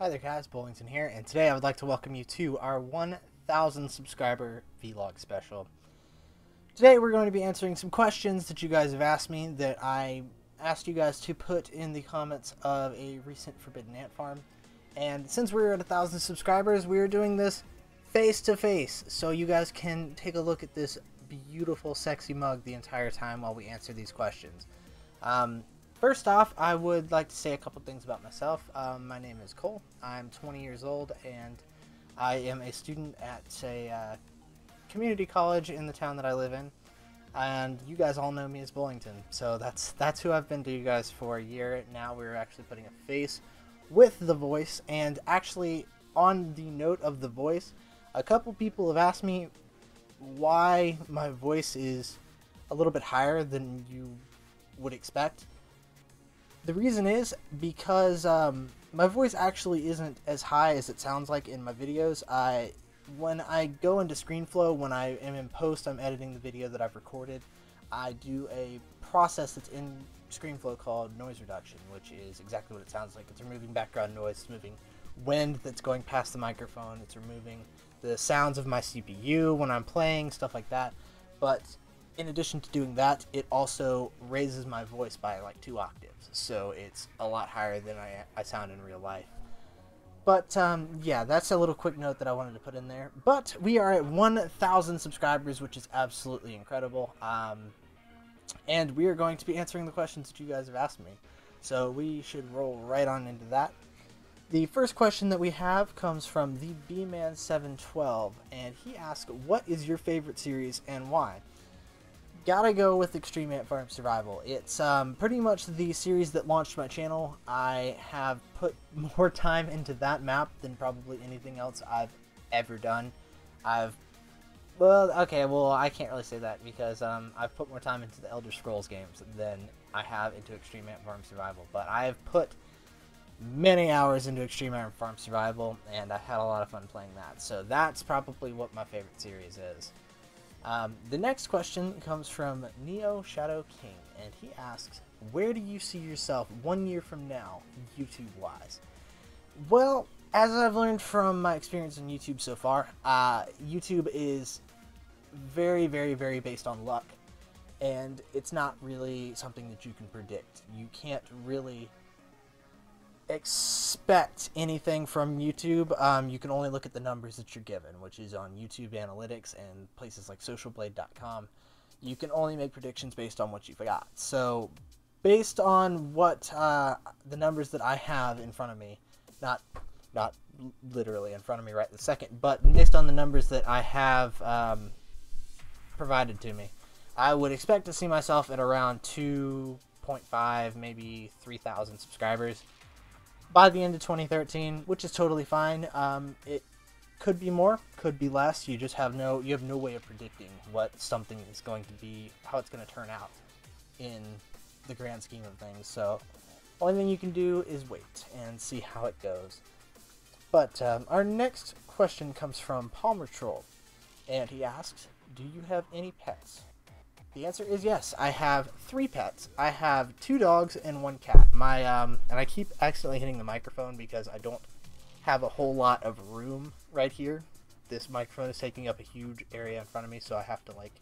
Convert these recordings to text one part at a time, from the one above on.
Hi there guys, Bowlington here, and today I would like to welcome you to our 1,000 subscriber vlog special. Today we're going to be answering some questions that you guys have asked me that I asked you guys to put in the comments of a recent Forbidden Ant Farm. And since we're at 1,000 subscribers, we're doing this face to face, so you guys can take a look at this beautiful sexy mug the entire time while we answer these questions. First off, I would like to say a couple things about myself. My name is Cole. I'm 20 years old, and I am a student at a community college in the town that I live in. And you guys all know me as Bowlington, so that's who I've been to you guys for a year. Now we're actually putting a face with the voice, and actually on the note of the voice, a couple people have asked me why my voice is a little bit higher than you would expect. The reason is because my voice actually isn't as high as it sounds like in my videos. When I go into ScreenFlow, when I am in post, I'm editing the video that I've recorded, I do a process that's in ScreenFlow called noise reduction, which is exactly what it sounds like. It's removing background noise, it's removing wind that's going past the microphone, it's removing the sounds of my CPU when I'm playing, stuff like that. But in addition to doing that, it also raises my voice by like 2 octaves, so it's a lot higher than I sound in real life. But yeah, that's a little quick note that I wanted to put in there. But we are at 1,000 subscribers, which is absolutely incredible. And we are going to be answering the questions that you guys have asked me. So we should roll right on into that. The first question that we have comes from the B-Man712, and he asks, what is your favorite series and why? Gotta go with Extreme Ant Farm Survival. It's pretty much the series that launched my channel. I have put more time into that map than probably anything else I've ever done. I can't really say that because I've put more time into the Elder Scrolls games than I have into Extreme Ant Farm Survival. But I have put many hours into Extreme Ant Farm Survival, and I've had a lot of fun playing that. So that's probably what my favorite series is. The next question comes from Neo Shadow King, and he asks, where do you see yourself 1 year from now, YouTube-wise? Well, as I've learned from my experience on YouTube so far, YouTube is very, very, very based on luck, and it's not really something that you can predict. You can't really expect anything from YouTube. You can only look at the numbers that you're given, which is on YouTube Analytics and places like socialblade.com. You can only make predictions based on what you've got. So based on what the numbers that I have in front of me, not literally in front of me right this second, but based on the numbers that I have provided to me, I would expect to see myself at around 2.5, maybe 3,000 subscribers by the end of 2013, which is totally fine. It could be more, could be less. You have no way of predicting what something is going to be, how it's going to turn out in the grand scheme of things. So, only thing you can do is wait and see how it goes. But our next question comes from Palmer Troll, and he asks, "Do you have any pets?" The answer is yes. I have 3 pets. I have 2 dogs and 1 cat. And I keep accidentally hitting the microphone because I don't have a whole lot of room right here. This microphone is taking up a huge area in front of me, so I have to like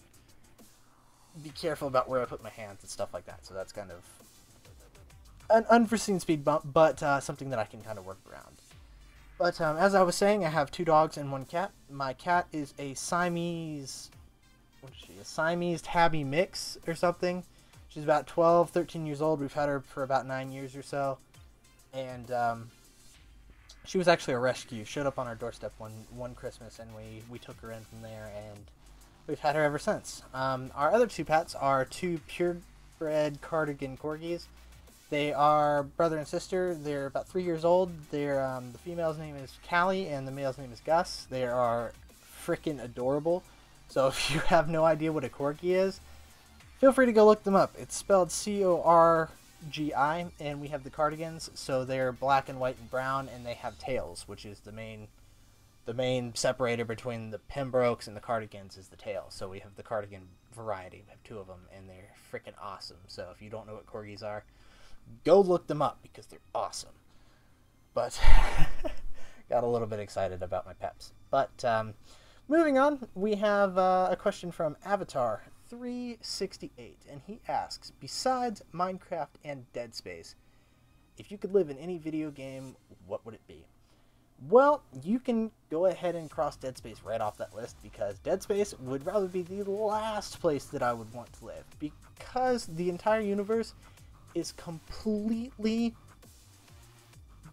be careful about where I put my hands and stuff like that. So that's kind of an unforeseen speed bump, but something that I can kind of work around. But as I was saying, I have 2 dogs and 1 cat. My cat is a Siamese... what is she? A Siamese tabby mix or something. She's about 12, 13 years old. We've had her for about 9 years or so. And she was actually a rescue. Showed up on our doorstep one Christmas, and we took her in from there, and we've had her ever since. Our other 2 pets are 2 purebred cardigan corgis. They are brother and sister. They're about 3 years old. The female's name is Callie, and the male's name is Gus. They are freaking adorable. So if you have no idea what a corgi is, feel free to go look them up. It's spelled C-O-R-G-I, and we have the cardigans, so they're black and white and brown, and they have tails, which is the main separator between the Pembrokes and the cardigans is the tail. So we have the cardigan variety. We have 2 of them, and they're freaking awesome. So if you don't know what corgis are, go look them up because they're awesome. but got a little bit excited about my peps. But moving on, we have a question from Avatar 368, and he asks, besides Minecraft and Dead Space, if you could live in any video game, what would it be? Well, you can go ahead and cross Dead Space right off that list, because Dead Space would probably be the last place that I would want to live, because the entire universe is completely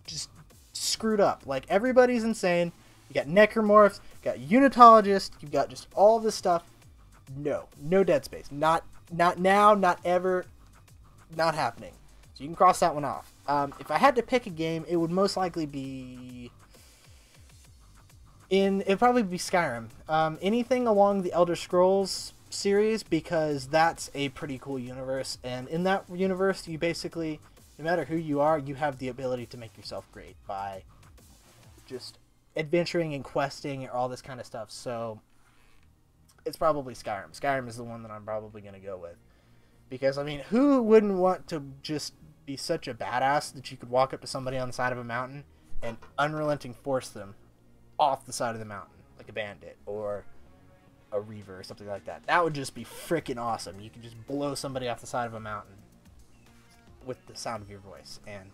just screwed up. Like, everybody's insane. You got necromorphs, you got unitologists, you've got just all this stuff. No Dead Space. Not now, not ever, not happening. So you can cross that one off. If I had to pick a game, it would most likely be it'd probably be Skyrim. Anything along the Elder Scrolls series, because that's a pretty cool universe, and in that universe, you basically, no matter who you are, you have the ability to make yourself great by just adventuring and questing and all this kind of stuff. So it's probably Skyrim. Skyrim is the one that I'm probably going to go with, because, I mean, who wouldn't want to just be such a badass that you could walk up to somebody on the side of a mountain and unrelenting force them off the side of the mountain, like a bandit or a reaver or something like that? That would just be freaking awesome. You could just blow somebody off the side of a mountain with the sound of your voice, and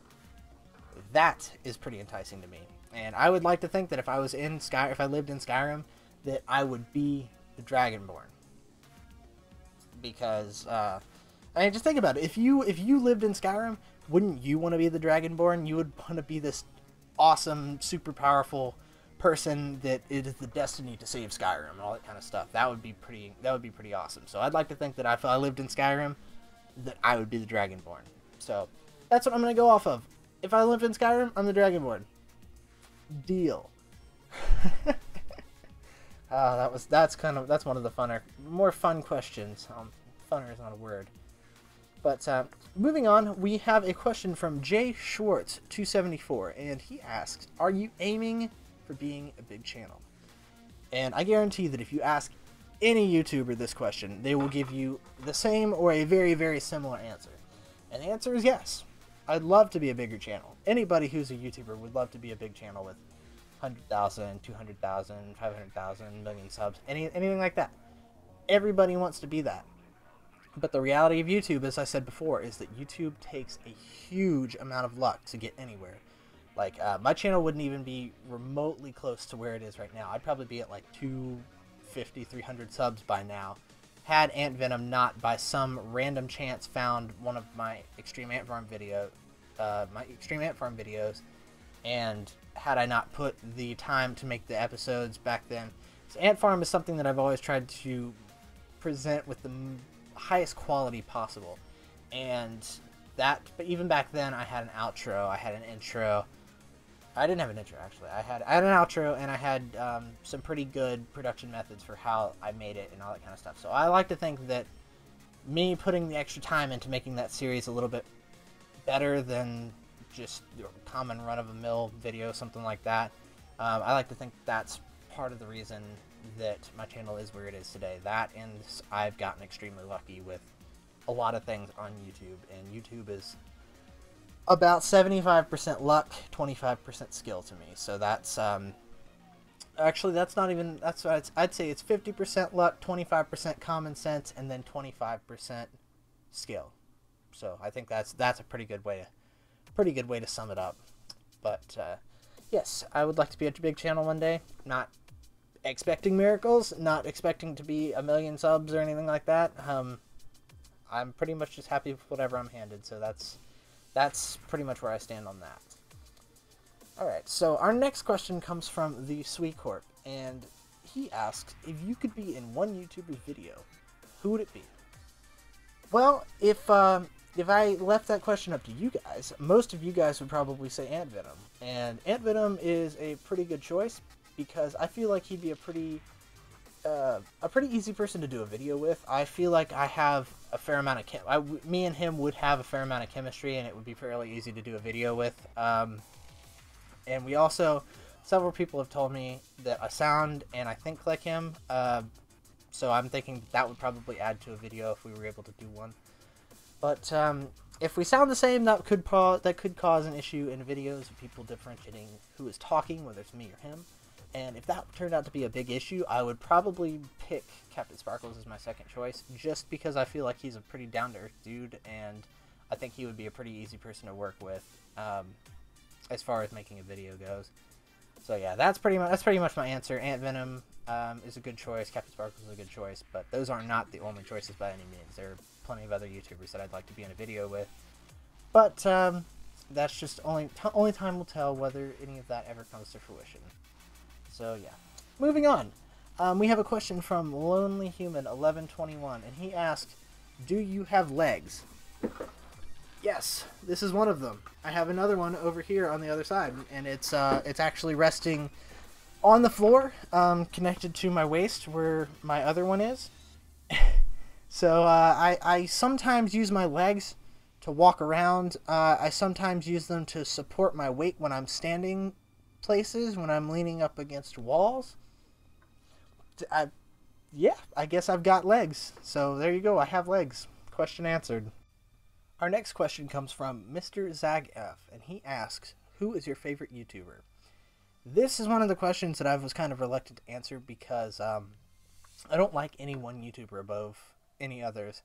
that is pretty enticing to me. And I would like to think that if I lived in Skyrim, that I would be the Dragonborn, because I mean, just think about it. If you lived in Skyrim, wouldn't you want to be the Dragonborn? You would want to be this awesome, super powerful person that it is the destiny to save Skyrim and all that kind of stuff. That would be pretty awesome. So I'd like to think that if I lived in Skyrim, that I would be the Dragonborn. So that's what I'm going to go off of. If I lived in Skyrim, I'm the Dragonborn. Deal. That's one of the more fun questions. Funner is not a word. But moving on, we have a question from Jay Schwartz 274, and he asks, "Are you aiming for being a big channel?" And I guarantee that if you ask any YouTuber this question, they will give you the same or a very, very similar answer. And the answer is yes. I'd love to be a bigger channel. Anybody who's a YouTuber would love to be a big channel with 100,000, 200,000, 500,000, million subs, anything like that. Everybody wants to be that. But the reality of YouTube, as I said before, is that YouTube takes a huge amount of luck to get anywhere. Like, my channel wouldn't even be remotely close to where it is right now. I'd probably be at like 250, 300 subs by now, had Ant Venom not by some random chance found one of my Extreme Ant Farm videos, and had I not put the time to make the episodes back then. So Ant Farm is something that I've always tried to present with the highest quality possible, and but even back then I had an outro, I had an intro. I didn't have an intro, actually. I had an outro, and I had some pretty good production methods for how I made it and all that kind of stuff. So I like to think that me putting the extra time into making that series a little bit better than just a common run-of-the-mill video, something like that. I like to think that's part of the reason that my channel is where it is today. That, and I've gotten extremely lucky with a lot of things on YouTube, and YouTube is about 75% luck, 25% skill to me. So that's actually, that's not even, I'd say it's 50% luck, 25% common sense, and then 25% skill. So I think that's a pretty good way to sum it up. But yes, I would like to be a big channel one day. Not expecting miracles, not expecting to be 1 million subs or anything like that. I'm pretty much just happy with whatever I'm handed. So that's pretty much where I stand on that. Alright, so our next question comes from the Sweet Corp, and he asks, if you could be in one YouTuber's video, who would it be? Well, if I left that question up to you guys, most of you guys would probably say Ant Venom. And Ant Venom is a pretty good choice, because I feel like he'd be a pretty easy person to do a video with. I feel like I have a fair amount of me and him would have a fair amount of chemistry, and it would be fairly easy to do a video with. And we also, several people have told me that I sound and I think like him, so I'm thinking that would probably add to a video if we were able to do one. But If we sound the same, that could cause an issue in videos of people differentiating who is talking, whether it's me or him. And if that turned out to be a big issue, I would probably pick Captain Sparkles as my second choice, just because I feel like he's a pretty down-to-earth dude, and I think he would be a pretty easy person to work with, as far as making a video goes. So yeah, that's pretty much my answer. Ant Venom is a good choice. Captain Sparkles is a good choice, but those are not the only choices by any means. There are plenty of other YouTubers that I'd like to be in a video with, but that's just only time will tell whether any of that ever comes to fruition. So yeah, moving on. We have a question from Lonely Human 1121, and he asked, "Do you have legs?" Yes, this is one of them. I have another one over here on the other side, and it's actually resting on the floor, connected to my waist where my other one is. So I sometimes use my legs to walk around. I sometimes use them to support my weight when I'm standing places, when I'm leaning up against walls. Yeah, I guess I've got legs. So there you go, I have legs. Question answered. Our next question comes from Mr. ZagF, and he asks, "Who is your favorite YouTuber?" This is one of the questions that I was kind of reluctant to answer because I don't like any one YouTuber above any others.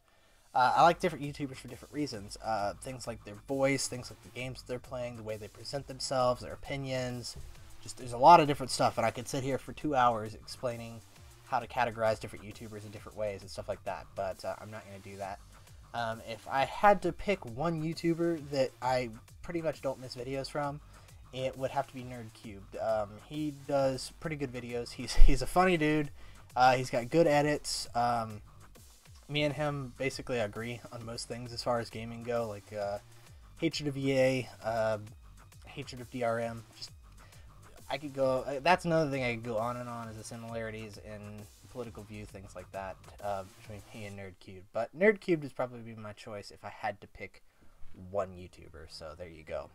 I like different YouTubers for different reasons. Things like their voice, things like the games they're playing, the way they present themselves, their opinions. Just there's a lot of different stuff, and I could sit here for 2 hours explaining how to categorize different YouTubers in different ways and stuff like that, but I'm not going to do that. If I had to pick one YouTuber that I pretty much don't miss videos from, it would have to be NerdCubed. He does pretty good videos. He's a funny dude. He's got good edits. Me and him basically agree on most things as far as gaming go, like hatred of EA, hatred of DRM. Just I could go. That's another thing I could go on and on is the similarities in political view, things like that, between me and NerdCubed. But NerdCubed would probably be my choice if I had to pick one YouTuber. So there you go.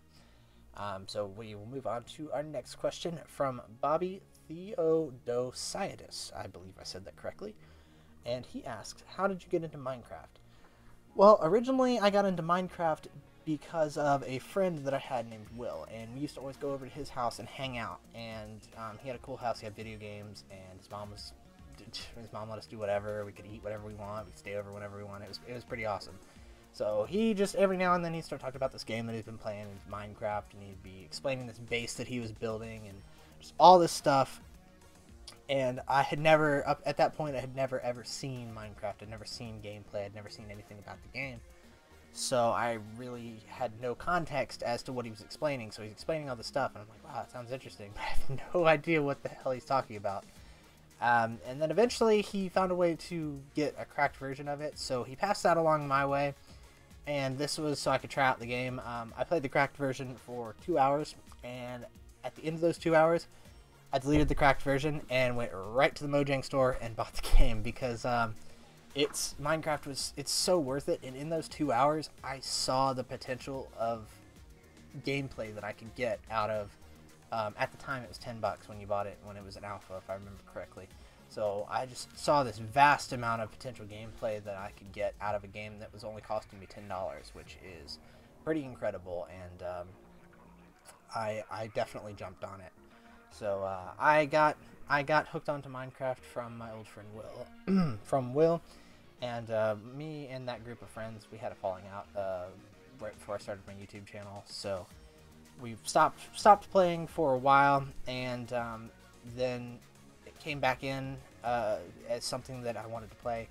So we will move on to our next question from Bobby Theodosiadis. I believe I said that correctly. And he asked, "How did you get into Minecraft?" Well, originally I got into Minecraft because of a friend that I had named Will, and we used to always go over to his house and hang out. And he had a cool house. He had video games, and his mom let us do whatever. We could eat whatever we want. We could stay over whenever we want. It was pretty awesome. So he just, every now and then, he'd start talking about this game that he's been playing, Minecraft, and he'd be explaining this base that he was building and just all this stuff. And I had never, up at that point, I had never ever seen Minecraft. I'd never seen gameplay. I'd never seen anything about the game. So I really had no context as to what he was explaining. So he's explaining all this stuff, and I'm like, wow, that sounds interesting. But I have no idea what the hell he's talking about. And then eventually he found a way to get a cracked version of it. So he passed that along my way. And this was so I could try out the game. I played the cracked version for 2 hours. And at the end of those 2 hours, I deleted the cracked version and went right to the Mojang store and bought the game because it's so worth it. And in those 2 hours, I saw the potential of gameplay that I could get out of. At the time, it was $10 when you bought it, when it was an alpha, if I remember correctly. So I just saw this vast amount of potential gameplay that I could get out of a game that was only costing me $10, which is pretty incredible. And I definitely jumped on it. So I got hooked onto Minecraft from my old friend Will, and me and that group of friends, we had a falling out right before I started my YouTube channel. So we stopped playing for a while, and then it came back in as something that I wanted to play,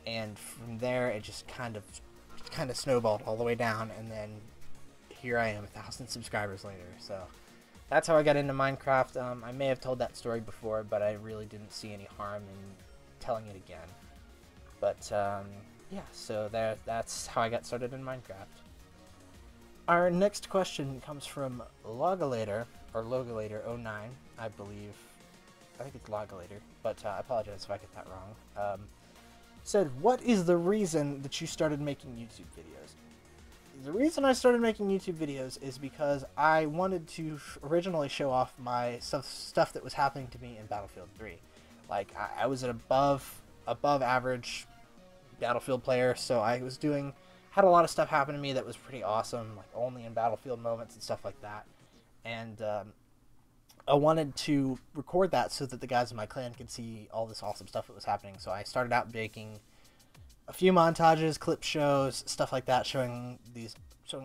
and from there it just kind of snowballed all the way down, and then here I am 1,000 subscribers later. So that's how I got into Minecraft. I may have told that story before, but I really didn't see any harm in telling it again. But yeah, so that's how I got started in Minecraft. Our next question comes from Logolator, or Logolator09, I believe. I think it's Logolator, but I apologize if I get that wrong. Said, "What is the reason that you started making YouTube videos?" The reason I started making YouTube videos is because I wanted to originally show off my stuff that was happening to me in Battlefield 3. Like, I was an above average Battlefield player, so I was doing had a lot of stuff happen to me that was pretty awesome, like only in Battlefield moments and stuff like that. And I wanted to record that so that the guys in my clan could see all this awesome stuff that was happening. So I started out making a few montages, clip shows, stuff like that, showing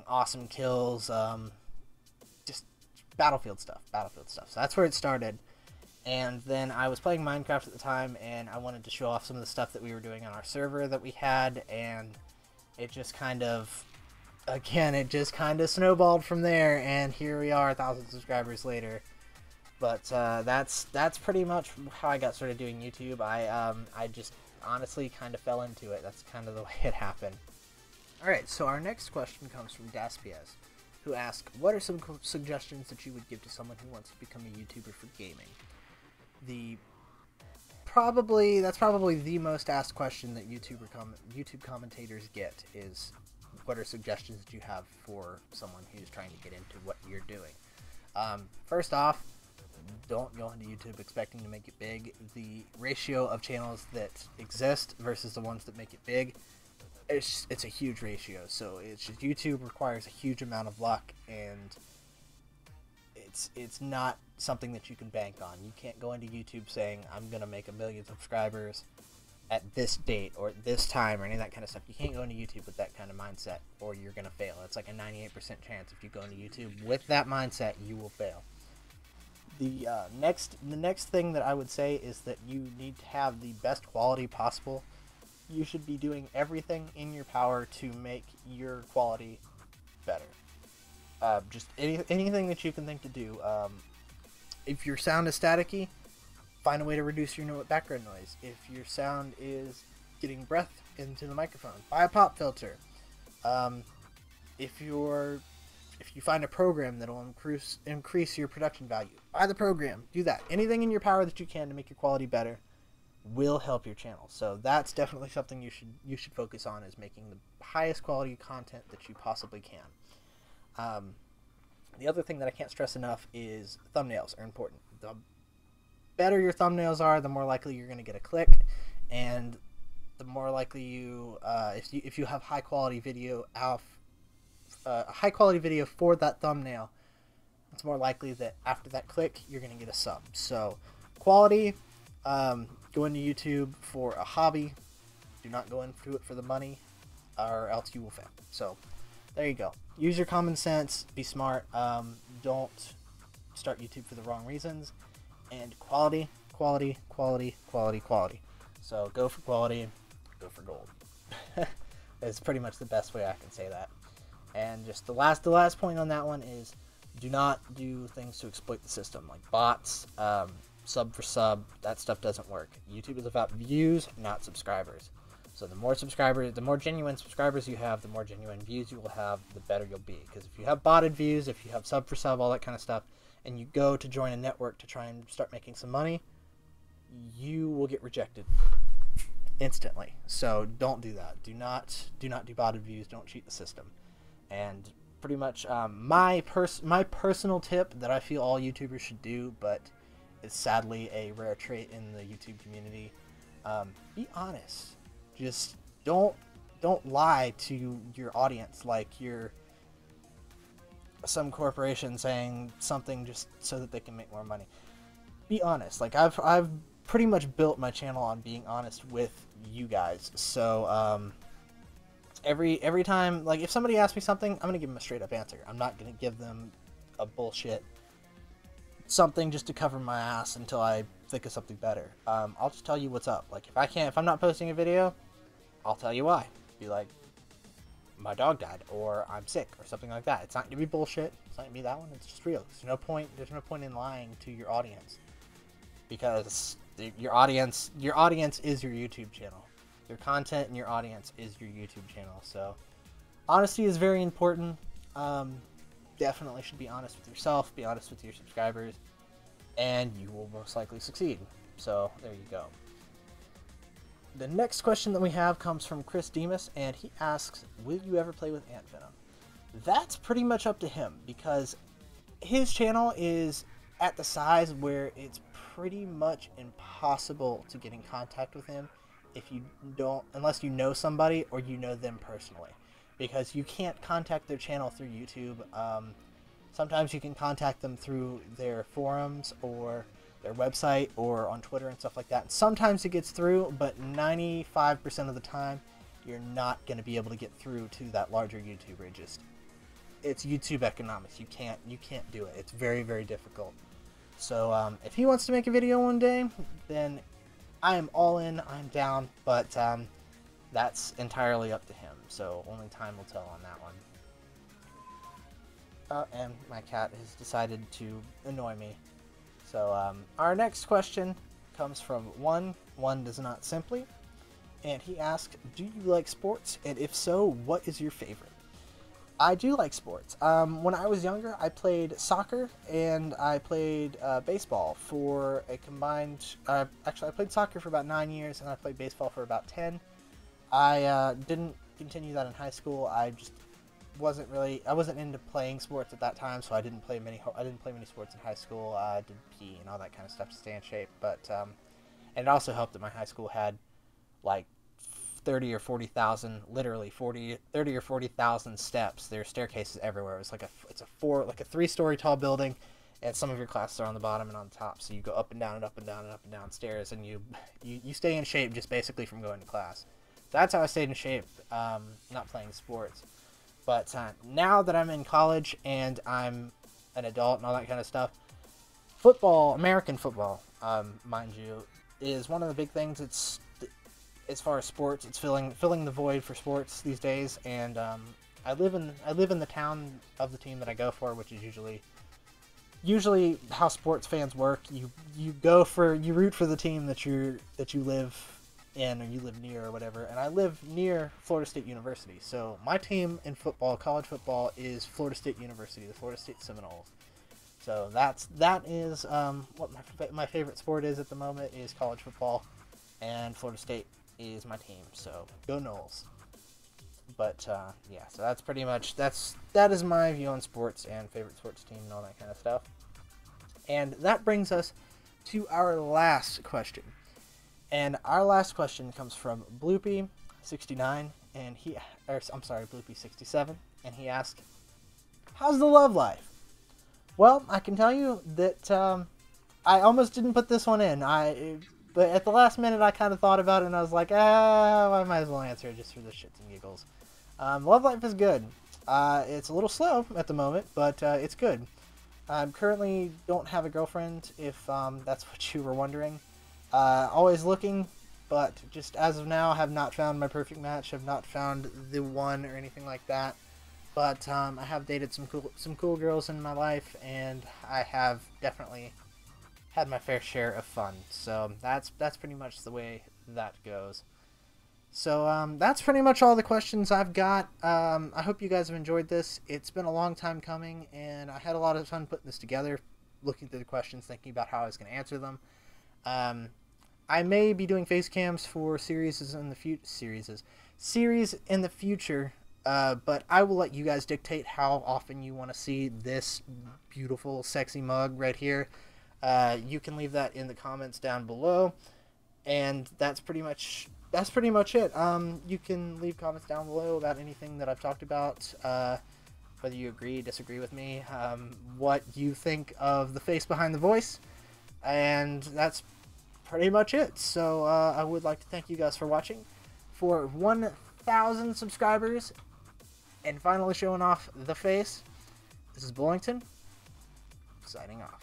awesome kills, just Battlefield stuff. So that's where it started. And then I was playing Minecraft at the time, and I wanted to show off some of the stuff that we were doing on our server that we had, and it just kind of snowballed from there, and here we are 1,000 subscribers later. But that's pretty much how I got started doing YouTube. I just honestly kind of fell into it. That's kind of the way it happened. Alright, so our next question comes from Daspies, who asks, what are some suggestions that you would give to someone who wants to become a YouTuber for gaming? That's probably the most asked question that YouTube commentators get is, what are suggestions that you have for someone who's trying to get into what you're doing? First off, don't go into YouTube expecting to make it big. The ratio of channels that exist versus the ones that make it big, it's a huge ratio. So it's just, YouTube requires a huge amount of luck, and it's not something that you can bank on. You can't go into YouTube saying, I'm gonna make 1 million subscribers at this date or at this time or any of that kind of stuff. You can't go into YouTube with that kind of mindset, or you're gonna fail. It's like a 98% chance if you go into YouTube with that mindset, you will fail. The next thing that I would say is that you need to have the best quality possible. You should be doing everything in your power to make your quality better. Just anything that you can think to do. If your sound is staticky, find a way to reduce your background noise. If your sound is getting breath into the microphone, buy a pop filter. If you find a program that will increase your production value, buy the program. Do that. Anything in your power that you can to make your quality better will help your channel. So that's definitely something you should focus on, is making the highest quality content that you possibly can. The other thing that I can't stress enough is thumbnails are important. The better your thumbnails are, the more likely you're going to get a click, and the more likely if you have high quality video for that thumbnail, it's more likely that after that click you're going to get a sub. So quality, go into YouTube for a hobby. Do not go into it for the money, or else you will fail. So there you go. Use your common sense. Be smart. Don't start YouTube for the wrong reasons. And quality. So go for quality. Go for gold. It's pretty much the best way I can say that. And just the last point on that one is, do not do things to exploit the system, like bots, sub for sub. That stuff doesn't work. YouTube is about views, not subscribers. So the more genuine subscribers you have, the more genuine views you will have, the better you'll be. Because if you have botted views, if you have sub for sub, all that kind of stuff, and you go to join a network to try and start making some money, you will get rejected instantly. So don't do that. Do not do botted views. Don't cheat the system. And pretty much my personal tip that I feel all YouTubers should do, but it's sadly a rare trait in the YouTube community, be honest. Just don't lie to your audience like you're some corporation saying something just so that they can make more money. Be honest. Like I've pretty much built my channel on being honest with you guys. So every time, like, if somebody asks me something, I'm gonna give them a straight up answer. I'm not gonna give them a bullshit something just to cover my ass until I think of something better. I'll just tell you what's up. Like, if I'm not posting a video, I'll tell you why. Be like, my dog died, or I'm sick, or something like that. It's not gonna be bullshit. It's not gonna be that one. It's just real. There's no point in lying to your audience, because your audience is your YouTube channel. Your content and your audience is your YouTube channel. So honesty is very important. Definitely should be honest with yourself, be honest with your subscribers, and you will most likely succeed. So there you go. The next question that we have comes from Chris Demas, and he asks, will you ever play with Ant Venom? That's pretty much up to him, because his channel is at the size where it's pretty much impossible to get in contact with him unless you know somebody or you know them personally. because you can't contact their channel through YouTube. Sometimes you can contact them through their forums or their website or on Twitter and stuff like that. Sometimes it gets through, but 95% of the time, you're not going to be able to get through to that larger YouTuber. It's YouTube economics. You can't do it. It's very, very difficult. So if he wants to make a video one day, then I am all in. I'm down, but that's entirely up to him. So only time will tell on that one. And my cat has decided to annoy me. So our next question comes from One Does Not Simply, and he asked, do you like sports, and if so, what is your favorite? I do like sports. When I was younger, I played soccer and I played baseball for a combined... actually, I played soccer for about 9 years and I played baseball for about 10. I didn't continue that in high school. I wasn't into playing sports at that time, so I didn't play many sports in high school. I did PE and all that kind of stuff to stay in shape, but and it also helped that my high school had like 30 or 40,000, literally 30 or 40,000 steps. There are staircases everywhere. It's like a 3-story tall building, and some of your classes are on the bottom and on the top. So you go up and down and up and down and up and down stairs, and you stay in shape just basically from going to class. So that's how I stayed in shape, not playing sports. But now that I'm in college and I'm an adult and all that kind of stuff, football, American football, mind you, is one of the big things. It's, as far as sports, it's filling the void for sports these days. And I live in the town of the team that I go for, which is usually how sports fans work. You root for the team that you live in or you live near or whatever, and I live near Florida State University, so my team in football, college football, is Florida State University, the Florida State Seminoles. So that is what my favorite sport is at the moment, is college football, and Florida State is my team, so go Noles. But yeah, so that's pretty much that is my view on sports and favorite sports team and all that kind of stuff. And that brings us to our last question. And our last question comes from Bloopy69, and Bloopy67, and he asked, how's the love life? Well, I can tell you that I almost didn't put this one in. But at the last minute, I kind of thought about it, and I was like, I might as well answer it just for the shits and giggles. Love life is good. It's a little slow at the moment, but it's good. I currently don't have a girlfriend, if that's what you were wondering. Always looking, but just as of now, have not found my perfect match, have not found the one or anything like that. But I have dated some cool girls in my life, and I have definitely had my fair share of fun. So that's pretty much the way that goes. So that's pretty much all the questions I've got. I hope you guys have enjoyed this. It's been a long time coming, and I had a lot of fun putting this together, looking through the questions, thinking about how I was going to answer them. I may be doing face cams for series in the future, but I will let you guys dictate how often you want to see this beautiful, sexy mug right here. You can leave that in the comments down below, and that's pretty much it. You can leave comments down below about anything that I've talked about, whether you agree, disagree with me, what you think of the face behind the voice, and that's pretty much it. So I would like to thank you guys for watching. For 1,000 subscribers, and finally showing off the face, this is Bowlington, signing off.